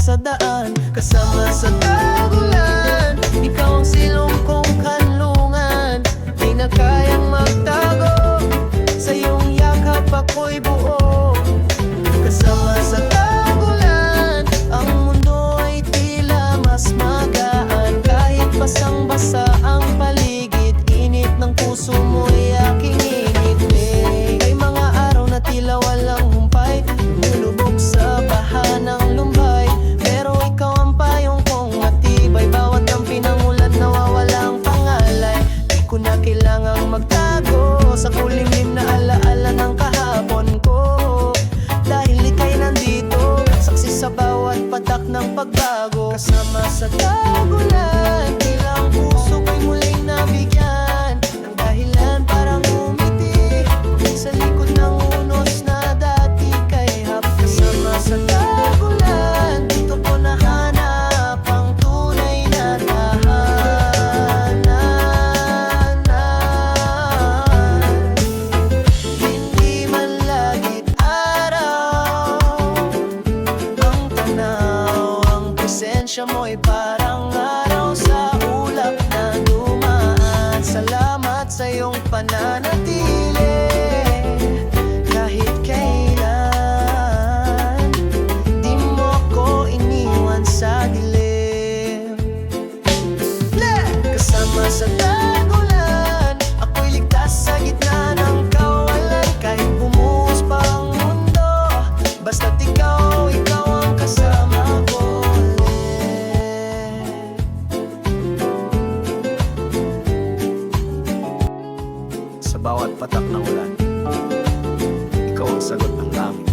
sa daan. Kasama sa tagulan, ikaw ang silong kong kanlungan. Di na kayang magtago, sa iyong yakap ako'y buo. Kasama sa tagulan, ang mundo ay tila mas magaan. Kahit basang-basa ang paligid, init ng puso mo'y aking init. May mga araw na tila walang humpay, lumulubog sa baha ng lumbay. Pero ikaw ang payong kong matibay, bawat ang pinangulat nawawala ang pangalay. Di ko na kailangang magtago sa kulimlim na alaala ng kahapon ko, dahil ika'y nandito, saksi sa bawat patak ng pagbago. Kasama sa tagulan, tila ang puso ko'y muling nabigyan ng dahilan parang umiti sa likod ng unos na dati kay hap. Kasama sa tagulan, dito ko nahanap ang tunay na tahanan. Hindi man lagit araw ang tanaw, ang presensya mo'y parang araw sa ulap na dumaan. Salamat sa iyong pananatili, kahit kailan di mo ko iniwan sa dilim. Kasama sa tagulan, ako'y ligtas sa gitna ng kawalan. Kahit bumuhos pa ang mundo, basta't ikaw ang kasama ko ulit. Sa bawat patak ng ulan, ikaw ang sagot ng langit.